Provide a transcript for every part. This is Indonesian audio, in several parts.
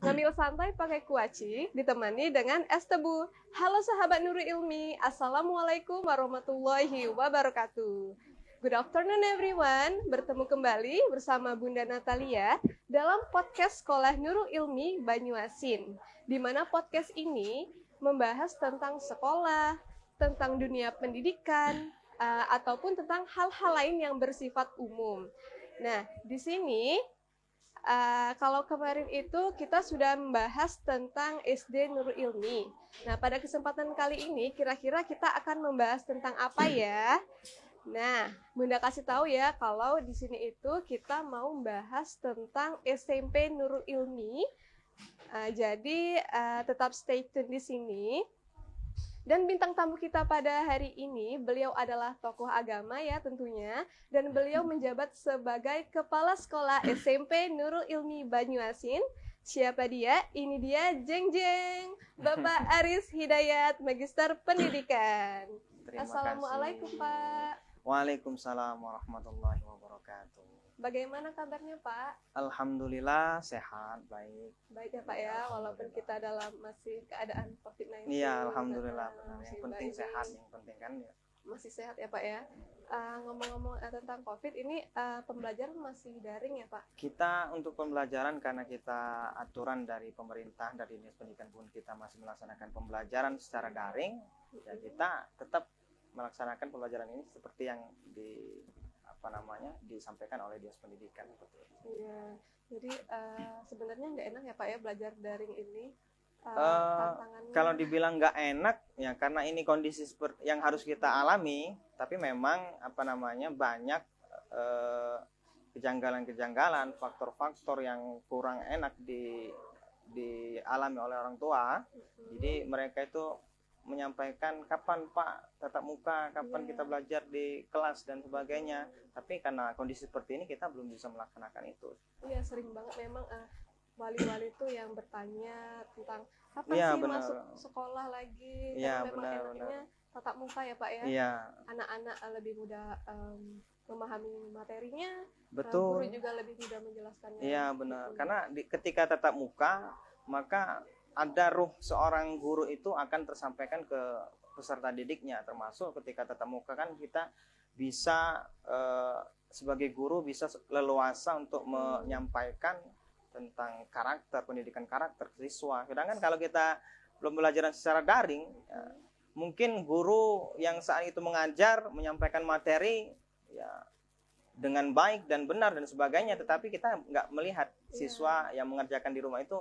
Ngambil santai pakai kuaci, ditemani dengan es tebu. Halo sahabat Nurul Ilmi, Assalamualaikum warahmatullahi wabarakatuh. Good afternoon everyone, bertemu kembali bersama Bunda Natalia dalam podcast Sekolah Nurul Ilmi Banyuasin, di mana podcast ini membahas tentang sekolah, tentang dunia pendidikan, ataupun tentang hal-hal lain yang bersifat umum. Nah, di sini kalau kemarin itu kita sudah membahas tentang SD Nurul Ilmi. Nah, pada kesempatan kali ini kira-kira kita akan membahas tentang apa ya? Nah, Bunda kasih tahu ya kalau di sini itu kita mau membahas tentang SMP Nurul Ilmi. Jadi tetap stay tune di sini. Dan bintang tamu kita pada hari ini, beliau adalah tokoh agama ya tentunya, dan beliau menjabat sebagai Kepala Sekolah SMP Nurul Ilmi Banyuasin. Siapa dia? Ini dia Jeng Jeng, Bapak Aris Hidayat, Magister Pendidikan. Assalamualaikum Pak. Waalaikumsalam warahmatullahi wabarakatuh. Bagaimana kabarnya Pak? Alhamdulillah sehat, baik. Baik ya Pak ya, walaupun kita dalam masih keadaan COVID-19. Iya, alhamdulillah benar. Yang penting sehat, yang penting kan ya. Masih sehat ya Pak ya. Ngomong-ngomong tentang COVID ini pembelajaran masih daring ya Pak? Kita untuk pembelajaran karena kita aturan dari pemerintah, dari Dinas Pendidikan pun kita masih melaksanakan pembelajaran secara daring. Ya kita tetap melaksanakan pembelajaran ini seperti yang disampaikan oleh Dinas Pendidikan. Iya, jadi sebenarnya nggak enak ya Pak ya belajar daring ini. Kalau dibilang nggak enak ya karena ini kondisi seperti yang harus kita alami, tapi memang banyak kejanggalan-kejanggalan, faktor-faktor yang kurang enak dialami oleh orang tua. Jadi mereka itu menyampaikan kapan Pak tatap muka, kapan kita belajar di kelas dan sebagainya. Tapi karena kondisi seperti ini kita belum bisa melaksanakan itu. Iya, sering banget memang wali-wali itu yang bertanya tentang kapan ya, sih benar. Masuk sekolah lagi. Iya, memang enaknya tatap muka ya Pak ya. Iya. Anak-anak lebih mudah memahami materinya. Betul. Guru juga lebih mudah menjelaskannya. Iya benar. Karena ketika tatap muka maka ada ruh seorang guru itu akan tersampaikan ke peserta didiknya, termasuk ketika tatap muka kan kita bisa sebagai guru bisa leluasa untuk menyampaikan tentang karakter, pendidikan karakter siswa. Sedangkan kalau kita belum belajar secara daring, ya, mungkin guru yang saat itu mengajar menyampaikan materi ya dengan baik dan benar dan sebagainya, tetapi kita nggak melihat siswa yang mengerjakan di rumah itu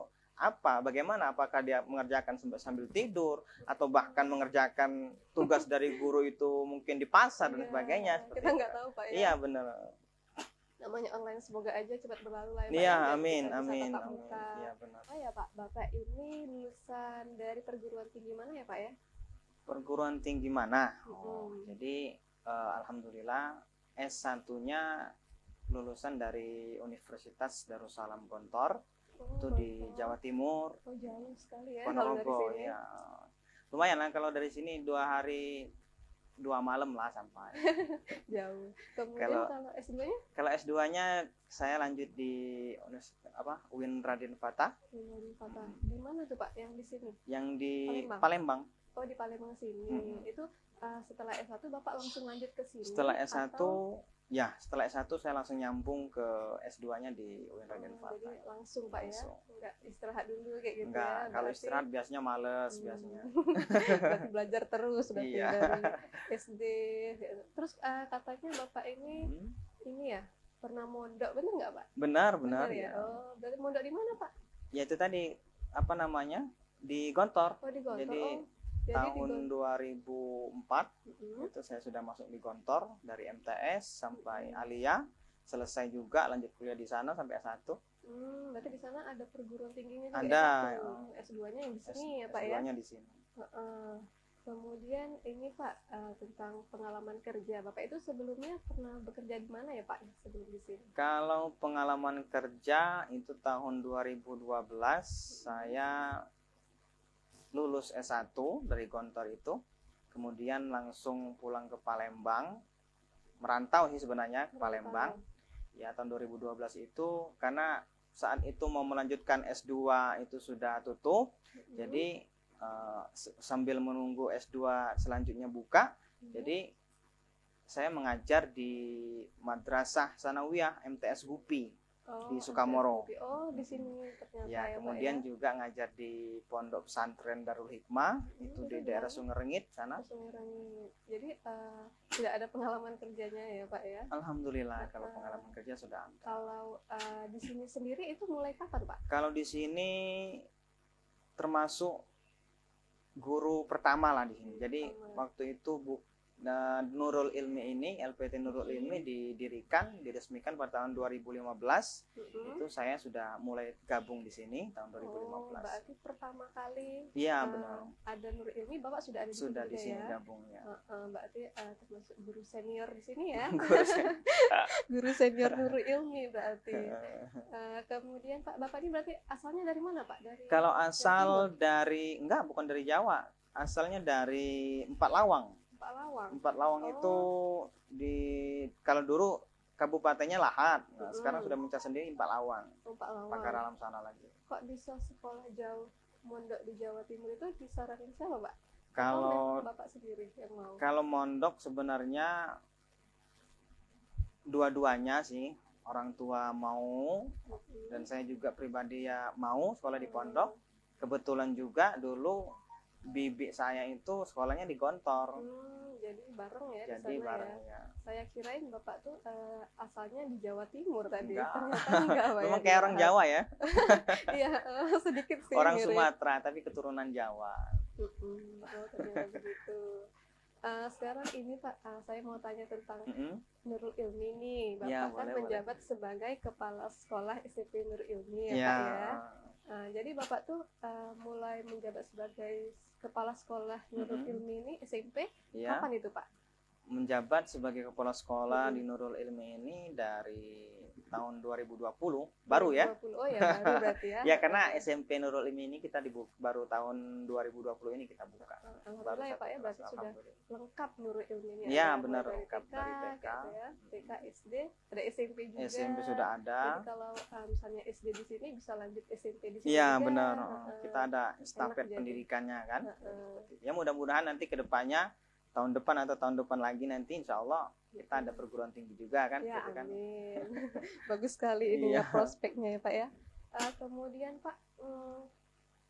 bagaimana, apakah dia mengerjakan sambil tidur atau bahkan mengerjakan tugas dari guru itu mungkin di pasar dan sebagainya. Kita nggak tahu Pak ya. Iya benar. Namanya online, semoga aja cepat berlalu lah ya Pak. Iya, ya, amin. Iya benar. Oh ya Pak, Bapak ini lulusan dari perguruan tinggi mana ya Pak ya? Perguruan tinggi mana? Jadi alhamdulillah S1-nya lulusan dari Universitas Darussalam Gontor. Itu di Jawa Timur. Oh, jauh sekali ya. Ponorogo ya. Lumayan lah kalau dari sini 2 hari 2 malam lah sampai. Jauh. Kemudian kalau S2-nya? Kalau S2-nya saya lanjut di UIN Raden Fatah. Di mana tuh Pak? Yang di sini? Yang di Palembang. Oh, di Palembang sini. Itu setelah S1 Bapak langsung lanjut ke sini? Setelah S1 ya, setelah S1 saya langsung nyambung ke S2-nya di UIN Raden Fatah. Jadi langsung Pak ya? Enggak istirahat dulu kayak gitu. Enggak, ya? kalau istirahat biasanya males biasanya. Berarti belajar terus berarti dari SD. Terus katanya Bapak ini ya pernah mondok, benar nggak Pak? Benar ya. Oh, berarti mondok di mana Pak? Ya itu tadi di Gontor. Oh, di Gontor. Jadi tahun 2004 itu saya sudah masuk di Gontor dari MTS sampai Alia, selesai juga lanjut kuliah di sana sampai S1. Berarti di sana ada perguruan tingginya juga. Ada. S2-nya yang di sini ya Pak ya? S2-nya di sini. Kemudian ini Pak tentang pengalaman kerja. Bapak itu sebelumnya pernah bekerja di mana ya Pak sebelum di sini? Kalau pengalaman kerja itu tahun 2012 saya lulus S1 dari Gontor itu, kemudian langsung pulang ke Palembang, merantau sih sebenarnya ke Palembang. Ya tahun 2012 itu karena saat itu mau melanjutkan S2 itu sudah tutup. Jadi sambil menunggu S2 selanjutnya buka, jadi saya mengajar di Madrasah Sanawiyah MTS Gupi di Sukamoro. Oh, di sini ternyata Ya, ya, kemudian Pak, ya. juga ngajar di Pondok Pesantren Darul Hikmah itu di daerah Sungerengit sana. Sungerengit. Jadi tidak ada pengalaman kerjanya ya, Pak, ya. Alhamdulillah kalau pengalaman kerja sudah ada. Kalau di sini sendiri itu mulai kapan, Pak? Kalau di sini termasuk guru pertama lah di sini. Jadi waktu itu Nurul Ilmi ini, LPT Nurul Ilmi diresmikan pada tahun 2015. Itu saya sudah mulai gabung di sini tahun 2015. Oh, berarti pertama kali iya benar. ada Nurul Ilmi, Bapak sudah ada sudah di sini ya? Gabung ya. Berarti termasuk guru senior di sini ya. Guru senior Nurul Ilmi berarti. Kemudian Pak, Bapak ini berarti asalnya dari mana, Pak? Kalau asal bukan dari Jawa, asalnya dari Empat Lawang. Empat Lawang itu kalau dulu kabupatennya Lahat, sekarang sudah mencah sendiri Empat Lawang. Pakar alam sana lagi. Kok bisa sekolah jauh mondok di Jawa Timur itu disaranin siapa, Pak? Kalau Bapak sendiri yang mau? Kalau mondok sebenarnya dua-duanya sih, orang tua mau dan saya juga pribadi ya mau sekolah di pondok. Kebetulan juga dulu bibi saya itu sekolahnya di Gontor. Jadi bareng ya. Jadi di sana bareng ya. Saya kirain Bapak tuh asalnya di Jawa Timur tadi. Enggak. Ternyata enggak, Pak. Memang kayak orang Jawa ya. Iya, sedikit sih. Orang mirip. Sumatera tapi keturunan Jawa. Oh, ternyata begitu. Sekarang ini Pak, saya mau tanya tentang Nurul Ilmi nih. Bapak Ya, kan boleh. menjabat sebagai kepala sekolah SMP Nurul Ilmi ya, Ya. Pak ya. Jadi Bapak tuh mulai menjabat sebagai kepala sekolah Nurul Ilmi ini SMP Ya. kapan itu, Pak? Menjabat sebagai kepala sekolah di Nurul Ilmi ini dari tahun 2020 baru ya. 2020. Oh ya, baru berarti ya. Ya karena SMP Nurul Ilmi ini kita baru tahun 2020 ini kita buka. Alhamdulillah ya, Pak ya, berarti sudah lengkap Nurul Ilmi ini. Ya, ada benar, mulai lengkap dari TK. gitu ya. TK, SD, ada SMP juga. SMP sudah ada. Jadi kalau misalnya SD di sini bisa lanjut SMP di sini. Iya juga. benar. Kita ada estafet pendidikannya kan. Ya mudah-mudahan nanti ke depannya tahun depan atau tahun depan lagi nanti insya Allah kita ada perguruan tinggi juga kan. Ya, gitu kan. amin. Bagus sekali ini ya prospeknya ya, Pak ya. Kemudian Pak,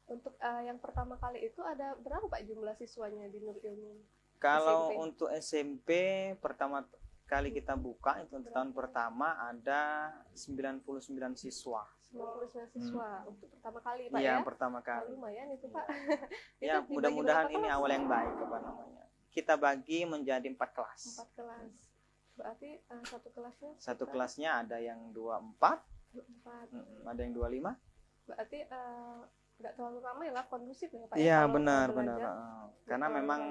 untuk yang pertama kali itu ada berapa Pak jumlah siswanya di Nurul Ilmi? Kalau untuk SMP pertama kali kita buka itu untuk tahun pertama ada 99 siswa. 99 siswa untuk pertama kali Pak Iya, ya? pertama kali. Lumayan itu Pak. Ya, mudah-mudahan ini awal yang baik apa namanya. Kita bagi menjadi 4 kelas. 4 kelas. Berarti satu kelasnya ada yang 24, 24. ada yang 25. Berarti nggak terlalu ramai lah, kondusif ya Pak. Iya, kalau benar. belajar. Karena memang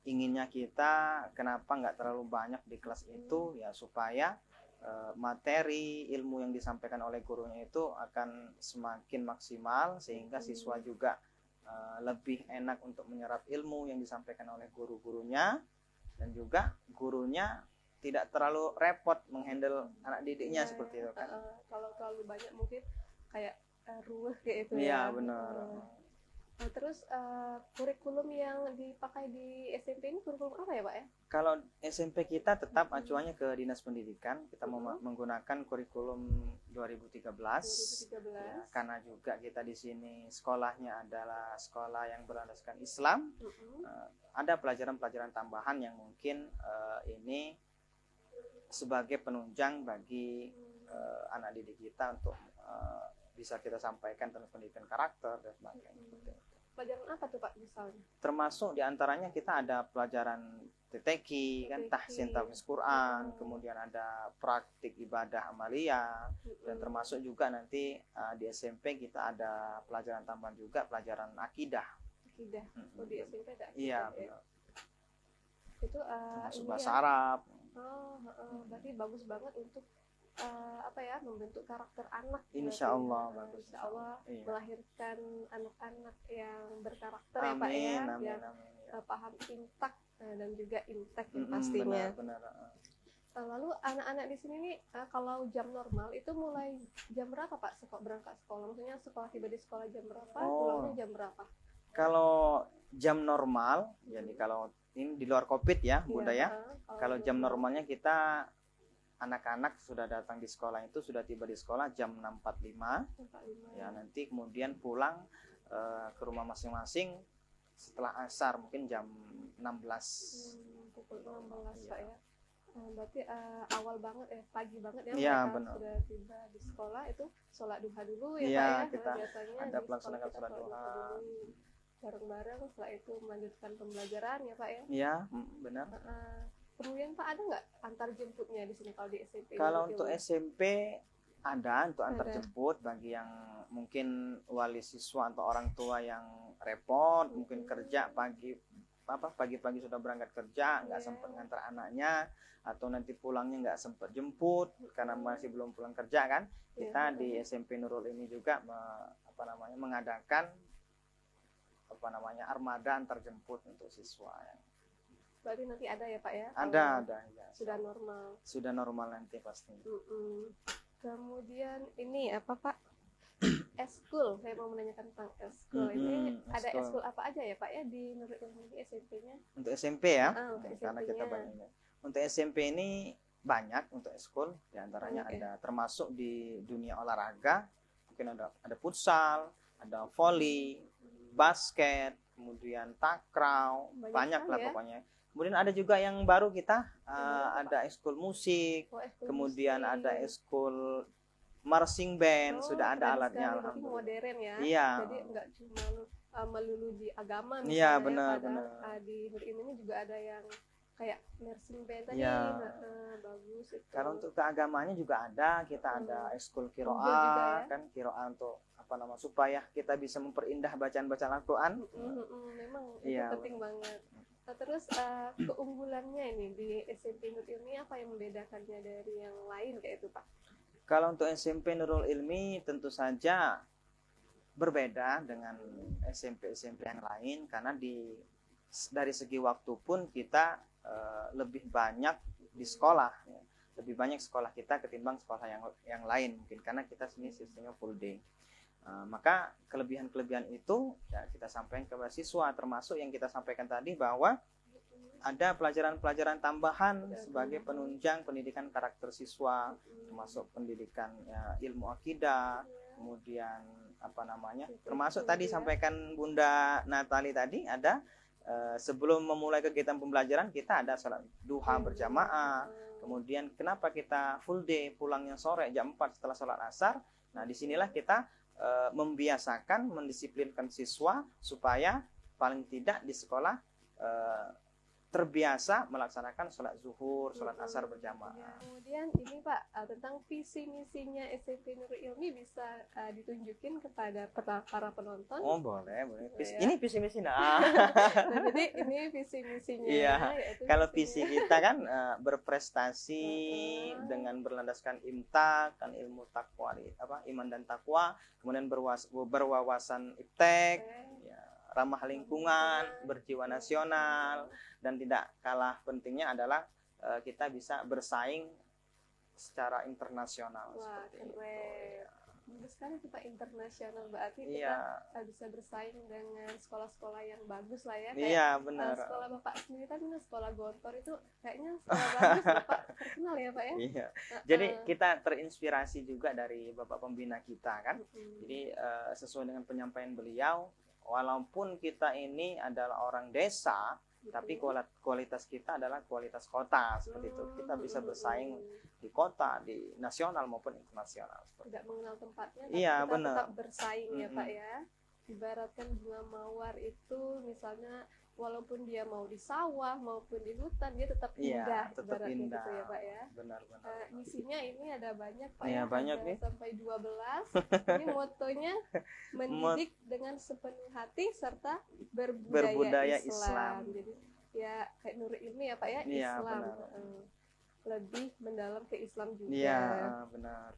inginnya kita kenapa nggak terlalu banyak di kelas itu ya supaya materi ilmu yang disampaikan oleh gurunya itu akan semakin maksimal sehingga siswa juga lebih enak untuk menyerap ilmu yang disampaikan oleh guru-gurunya dan juga gurunya tidak terlalu repot menghandle anak didiknya seperti itu kan. Kalau terlalu banyak mungkin kayak ruwet kayak itu ya. Iya benar. Terus kurikulum yang dipakai di SMP ini kurikulum apa ya Pak ya? Kalau SMP kita tetap acuannya ke Dinas Pendidikan, kita menggunakan kurikulum 2013. Ya, karena juga kita di sini sekolahnya adalah sekolah yang berlandaskan Islam. Ada pelajaran-pelajaran tambahan yang mungkin ini sebagai penunjang bagi anak didik kita untuk bisa kita sampaikan tentang pendidikan karakter dan sebagainya. Pelajaran apa tuh Pak misalnya? Termasuk diantaranya kita ada pelajaran TTQ, kan tahsin tahfiz Quran, kemudian ada praktik ibadah amalia, dan termasuk juga nanti di SMP kita ada pelajaran tambahan juga pelajaran akidah. Akidah. Oh di SMP ada akidah. Iya, ya? benar. Itu termasuk bahasa Arab. Berarti bagus banget untuk membentuk karakter anak. Insya Allah bagus. Insya Allah iya. Melahirkan anak-anak yang berkarakter amin, ya Pak ya, amin, yang amin. paham intak dan juga intek pastinya. Benar. Lalu anak-anak di sini nih kalau jam normal itu mulai jam berapa Pak berangkat sekolah? Maksudnya sekolah tiba di sekolah jam berapa? Pulangnya jam berapa? Kalau jam normal, jadi kalau ini di luar COVID ya, Bunda ya. Kalau jam normalnya kita anak-anak sudah datang di sekolah itu sudah tiba di sekolah jam 6.45. Ya, nanti kemudian pulang ke rumah masing-masing setelah asar mungkin jam 16. Pukul 16 Pak ya. Berarti awal banget pagi banget ya, Iya, mereka benar. sudah tiba di sekolah itu sholat duha dulu ya Iya, Pak ya. kita Biasanya ada di pelaksanakan sekolah kita sholat duha dulu bareng-bareng, setelah itu melanjutkan pembelajaran ya Pak ya. Iya, benar. Kemudian Pak ada nggak antar jemputnya di sini kalau di SMP? Kalau untuk SMP ada untuk antar Ada. jemput bagi yang mungkin wali siswa atau orang tua yang repot, mungkin kerja pagi-pagi sudah berangkat kerja, nggak sempat ngantar anaknya, atau nanti pulangnya nggak sempat jemput karena masih belum pulang kerja kan. Kita di SMP Nurul ini juga mengadakan armada antar jemput untuk siswa. Berarti nanti ada ya Pak ya? Ada ya. Sudah normal. Sudah normal nanti pasti. Kemudian ini apa Pak? Eskul, saya mau menanyakan tentang eskul. Ini ada eskul apa aja ya Pak ya di Nurul Ilmi SMP-nya? Untuk SMP ya? Untuk Karena kita SMP-nya. banyak. Untuk SMP ini banyak untuk eskul, diantaranya ada termasuk di dunia olahraga, mungkin ada futsal, ada volley, basket, kemudian takraw, banyak lah pokoknya. Kemudian ada juga yang baru kita ada eskul musik, kemudian ada eskul marching band, sudah ada alatnya alhamdulillah. Modern ya. Iya. Jadi enggak cuma melulu di agama misalnya. Iya, benar. Di Nur ini juga ada yang kayak marching band tadi. Bagus itu. Karena untuk keagamanya juga ada, kita ada eskul kiroah, kan kiroah untuk supaya kita bisa memperindah bacaan-bacaan Al-Qur'an. Memang itu penting banget. Terus keunggulannya ini di SMP Nurul Ilmi apa yang membedakannya dari yang lain kayak itu Pak? Kalau untuk SMP Nurul Ilmi tentu saja berbeda dengan SMP-SMP yang lain karena dari segi waktu pun kita lebih banyak di sekolah, ya. Lebih banyak sekolah kita ketimbang sekolah yang lain mungkin karena kita sini sistemnya full day. Maka kelebihan-kelebihan itu ya kita sampaikan kepada siswa, termasuk yang kita sampaikan tadi bahwa ada pelajaran-pelajaran tambahan sebagai penunjang pendidikan karakter siswa, termasuk pendidikan ilmu akidah, kemudian termasuk tadi sampaikan Bunda Natali tadi ada sebelum memulai kegiatan pembelajaran kita ada sholat duha berjamaah. Kemudian kenapa kita full day pulangnya sore jam 4 setelah sholat asar? Nah, disinilah kita membiasakan, mendisiplinkan siswa supaya paling tidak di sekolah terbiasa melaksanakan sholat zuhur, sholat asar berjamaah. Kemudian ini Pak tentang visi misinya SMP Nurul Ilmi bisa ditunjukin kepada para penonton. Oh boleh. Ini visi misi nah. Jadi ini visi misinya. Iya. Kalau visi kita kan berprestasi dengan berlandaskan imtak, kan ilmu takwa, iman dan takwa, kemudian berwawasan iptek, ramah lingkungan, berjiwa nasional. Dan tidak kalah pentingnya adalah kita bisa bersaing secara internasional. Wah, seperti keren. itu. Bagus sekali kita internasional, berarti kita bisa bersaing dengan sekolah-sekolah yang bagus lah ya. Iya, benar. Sekolah Bapak sendiri kan sekolah Gontor itu kayaknya sekolah bagus Bapak terkenal ya Pak ya. Iya. Jadi kita terinspirasi juga dari Bapak Pembina kita kan. Jadi sesuai dengan penyampaian beliau, walaupun kita ini adalah orang desa, tapi kualitas kita adalah kualitas kota seperti itu. Kita bisa bersaing di kota, di nasional maupun internasional. Tidak mengenal tempatnya, tapi iya, kita benar. tetap bersaing ya Pak ya. Ibaratkan bunga mawar itu misalnya walaupun dia mau di sawah maupun di hutan dia tetap indah. Tetap indah. Gitu ya Pak ya. Benar. Misinya ini ada banyak Pak ya. Banyak nih. Sampai 12. Ini motonya mendidik dengan sepenuh hati serta berbudaya Islam. Jadi ya kayak Nurul Ilmi ya Pak ya, Islam. Lebih mendalam ke Islam juga. Iya, benar.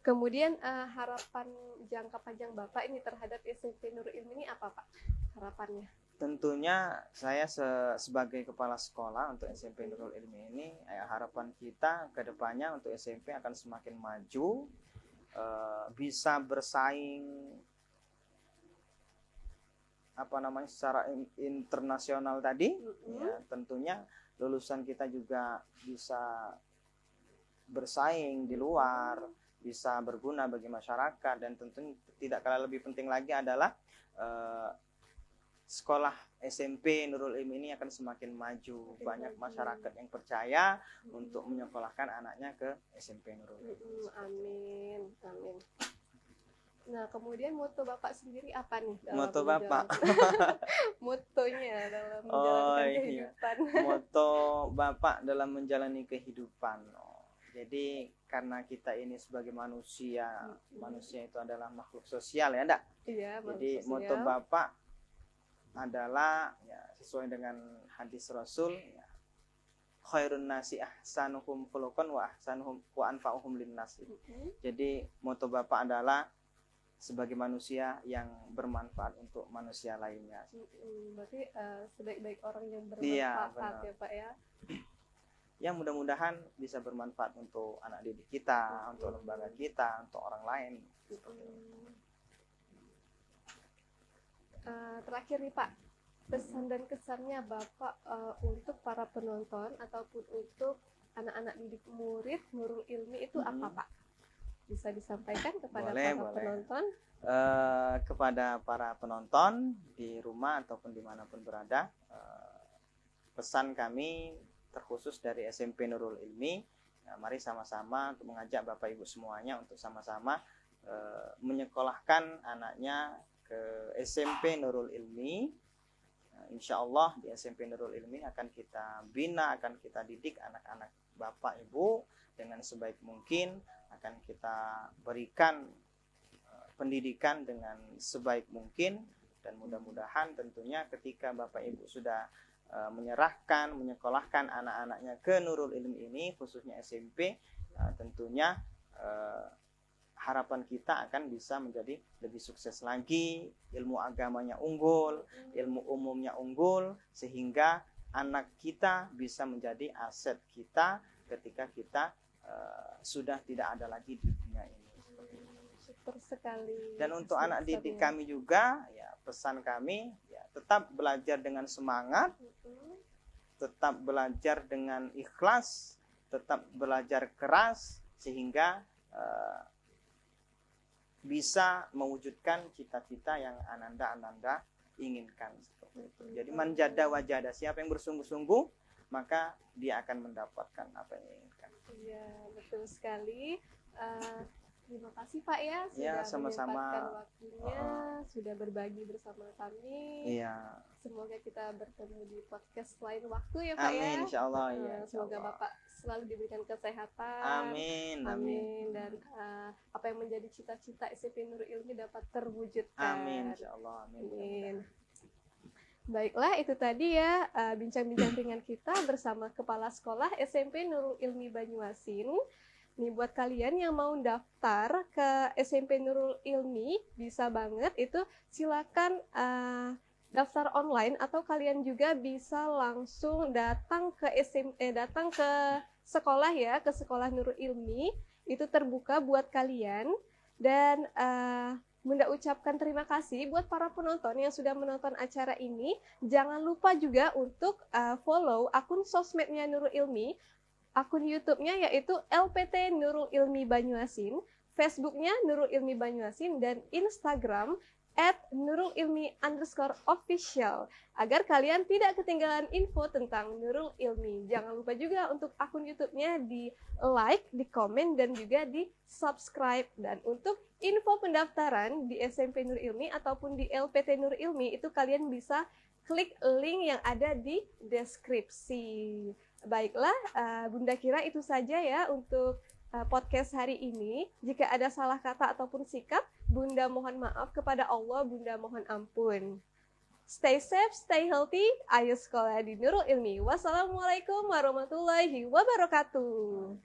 Kemudian harapan jangka panjang Bapak ini terhadap SMP Nurul Ilmi ini apa Pak? Harapannya? Tentunya saya sebagai kepala sekolah untuk SMP Nurul Ilmi ini, harapan kita ke depannya untuk SMP akan semakin maju, bisa bersaing secara internasional tadi. Ya, tentunya lulusan kita juga bisa bersaing di luar, bisa berguna bagi masyarakat, dan tentunya tidak kalah lebih penting lagi adalah sekolah SMP Nurul Ilmi ini akan semakin maju. Banyak masyarakat yang percaya untuk menyekolahkan anaknya ke SMP Nurul Ilmi. Amin, amin. Nah, kemudian moto Bapak sendiri apa nih? Moto Bapak? Motonya dalam menjalankan kehidupan. Moto Bapak dalam menjalani kehidupan. Jadi karena kita ini sebagai manusia, manusia itu adalah makhluk sosial, ya enggak? Iya, jadi sosial. Moto Bapak adalah ya, sesuai dengan hadis Rasul, ya, khairun nasi ahsanuhum khuluqan wa ahsanuhum wa anfa'uhum linnas. Jadi moto Bapak adalah sebagai manusia yang bermanfaat untuk manusia lainnya. Berarti sebaik-baik orang yang bermanfaat, ya Pak ya. Ya, mudah-mudahan bisa bermanfaat untuk anak didik kita, untuk lembaga kita, untuk orang lain. Terakhir nih Pak, pesan dan kesannya Bapak untuk para penonton ataupun untuk anak-anak didik murid Nurul Ilmi itu apa Pak? Bisa disampaikan kepada penonton? Kepada para penonton di rumah ataupun dimanapun berada, pesan kami terkhusus dari SMP Nurul Ilmi, mari sama-sama untuk mengajak Bapak Ibu semuanya untuk sama-sama menyekolahkan anaknya ke SMP Nurul Ilmi. Insya Allah di SMP Nurul Ilmi akan kita bina, akan kita didik anak-anak Bapak Ibu dengan sebaik mungkin, akan kita berikan pendidikan dengan sebaik mungkin, dan mudah-mudahan tentunya ketika Bapak Ibu sudah menyekolahkan anak-anaknya ke Nurul Ilmi ini, khususnya SMP, tentunya harapan kita akan bisa menjadi lebih sukses lagi, ilmu agamanya unggul, ilmu umumnya unggul, sehingga anak kita bisa menjadi aset kita ketika kita sudah tidak ada lagi di dunia ini. Super sekali. Dan untuk anak didik kami juga, ya, pesan kami, ya, tetap belajar dengan semangat, tetap belajar dengan ikhlas, tetap belajar keras, sehingga bisa mewujudkan cita-cita yang ananda inginkan. Seperti itu. Jadi manjada wajada, siapa yang bersungguh-sungguh, maka dia akan mendapatkan apa yang diinginkan. Iya, betul sekali. Terima kasih Pak ya sudah menyempatkan waktunya, sudah berbagi bersama kami. Iya. Semoga kita bertemu di podcast lain waktu ya Pak. Amin, ya. insyaallah ya. Semoga Bapak selalu diberikan kesehatan. Amin. Dan apa yang menjadi cita-cita SMP Nurul Ilmi dapat terwujudkan. Amin, insyaallah. Amin. Baiklah, itu tadi ya bincang-bincang ringan kita bersama Kepala Sekolah SMP Nurul Ilmi Banyuasin. Nih buat kalian yang mau daftar ke SMP Nurul Ilmi, bisa banget itu silakan daftar online, atau kalian juga bisa langsung datang ke datang ke sekolah ya, ke sekolah Nurul Ilmi. Itu terbuka buat kalian. Dan Bunda ucapkan terima kasih buat para penonton yang sudah menonton acara ini. Jangan lupa juga untuk follow akun sosmednya Nurul Ilmi, akun YouTube-nya yaitu LPT Nurul Ilmi Banyuasin, Facebook-nya Nurul Ilmi Banyuasin, dan Instagram @nurulilmi_official, agar kalian tidak ketinggalan info tentang Nurul Ilmi. Jangan lupa juga untuk akun YouTube-nya di like, di komen, dan juga di subscribe. Dan untuk info pendaftaran di SMP Nurul Ilmi ataupun di LPT Nurul Ilmi, itu kalian bisa klik link yang ada di deskripsi. Baiklah, Bunda kira itu saja ya untuk podcast hari ini. Jika ada salah kata ataupun sikap, Bunda mohon maaf, kepada Allah Bunda mohon ampun. Stay safe, stay healthy. Ayo sekolah di Nurul Ilmi. Wassalamualaikum warahmatullahi wabarakatuh.